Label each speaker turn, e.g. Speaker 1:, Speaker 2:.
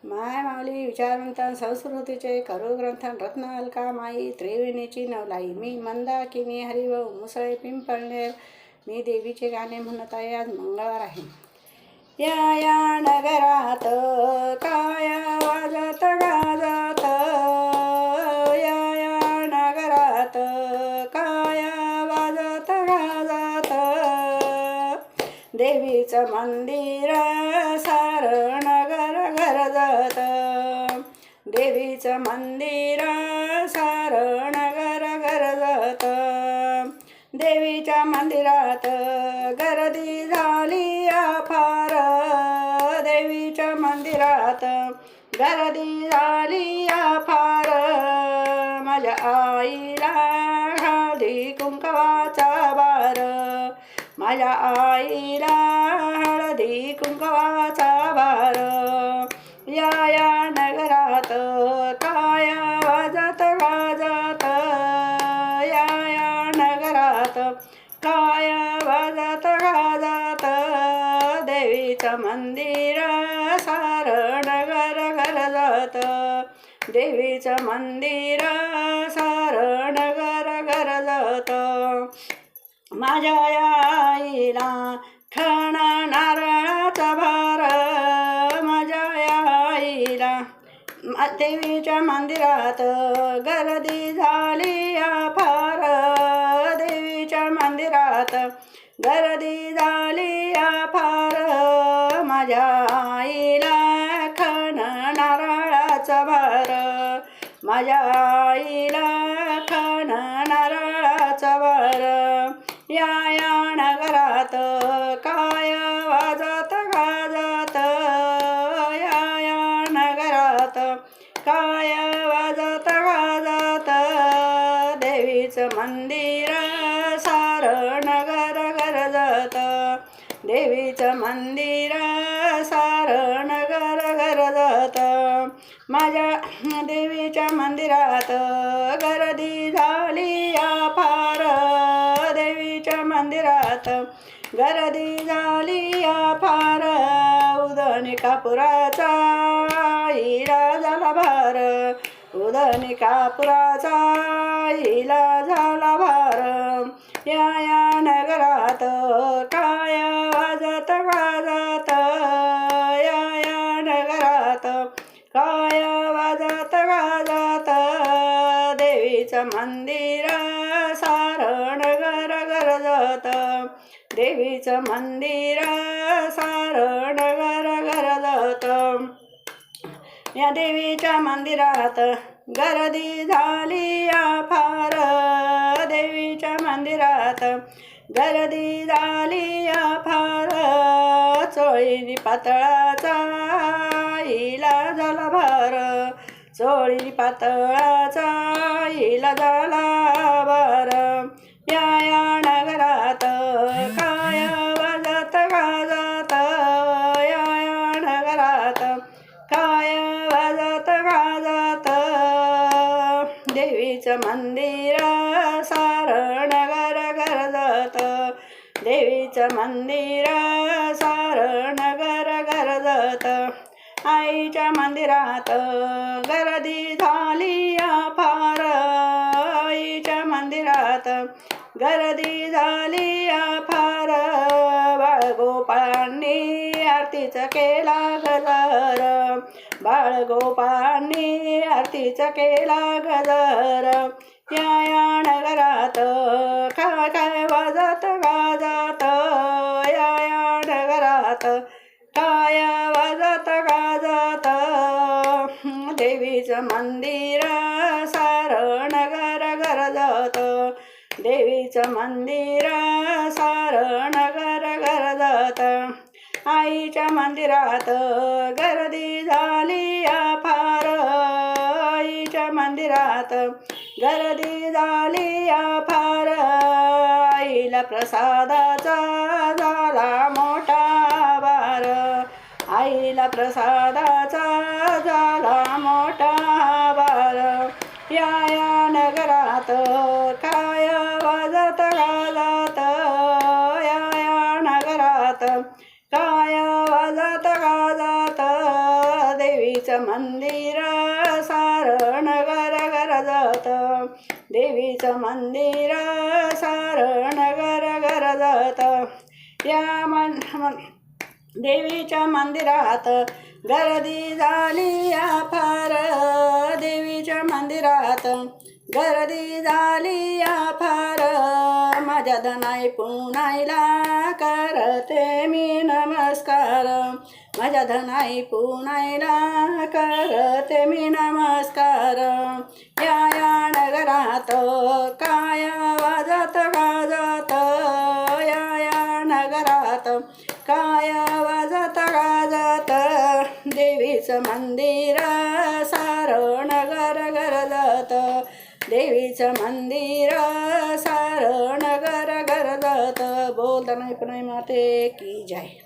Speaker 1: माय माऊली विचारवंतान संस्कृतीचे करुग्रंथन रत्न अलका माई त्रिवेणीची नवलाई मी मंदाकिनी हरिभाऊ मुसळे पिंपळनेर मी देवीचे गाणे म्हणत आहे. आज मंगळवार आहे. या नगरात काया वाजत गाजत या नगरात काया वाजत गाजत देवीचं मंदिर सार नगर गरजत देवीचं मंदिर सार नगर गरजत देवीच्या मंदिरात गर्दी झाली फार देवीच्या मंदिरात गर्दी झाली फार माझ्या आईला हळदी कुंकवाचा बार माझ्या आईला हळदी कुंकवाचा बार या नगरात काया वाजत गाजत या नगरात काया वाजत गाजत देवीचं मंदिर सार नगर गरजत देवीचं मंदिर सार नगर गरजत माझ्या आईला खण नारळाचा भार माझ्या आईला देवीच्या मंदिरात गर्दी झाली फार देवीच्या मंदिरात गर्दी झाली फार माझ्या आईला खण नारळाचा भार माझ्या आईला खण नारळाचा भार या नगरात काय वाजत गाजत या नगरात काय वाजत गाजत देवीचं मंदिर सार नगर गरजत देवीचं मंदिर सार नगर गरजत माझ्या देवीच्या मंदिरात गर्दी झाली फार देवीच्या मंदिरात गर्दी झाली फार उदनी कापुराचा हिला झाला भार उदनी कापुराचा हिला झाला भार या नगरात काय वाजत गाजत या नगरात काय वाजत गाजत देवीचं मंदिर सार नगर गरजत देवीचं मंदिर सार नगर गरजत या देवीच्या मंदिरात गर्दी झाली फार देवीच्या मंदिरात गर्दी झाली फार चोळी पातळाचा हिला झाला भार चोळी पातळाचा हिला झाला भार या नगरात काय वाजत गाजत या नगरात काय वाजत गाजत देवीचं मंदिर सार नगर गरजत देवीचं मंदिर सार नगर गरजत आईच्या मंदिरात गर्दी झाली फार आईच्या मंदिरात गर्दी झाली फार बाळगोपाळांनी आरतीचा केला गजर बाळगोपाळांनी आरतीचा केला गजर या नगरात काय काय वाजत गाजत या नगरात काय वाजत गाजत देवीचं मंदिर सार नगर गरजत देवीचं मंदिर सार नगर गरजत आईच्या मंदिरात गर्दी झाली फार आईच्या मंदिरात गर्दी झाली फार आईला प्रसादाचा झाला मोठा भार आईला प्रसादाचा झाला मोठा भार या नगरात काय वाजत गाजत या नगरात काय वाजत गाजत देवीचं मंदिर सारं नगर गरजत, देवीचं मंदिर सारं नगर गरजत. या देवीच्या मंदिरात गर्दी झाली फार, देवीच्या मंदिरात गर्दी झाली फार. माझ्या धनाई पुनाईला करते मी नमस्कार, माझ्या धनाई पुनाईला करते मी नमस्कार. या नगरात काय वाजत गाजत, या नगरात काय वाजत गाजत. देवीचं मंदिर सारं नगर गरजत, देवीचं मंदिर सारं नगर गरजत. बोल धनाई पुनाई माते की जय.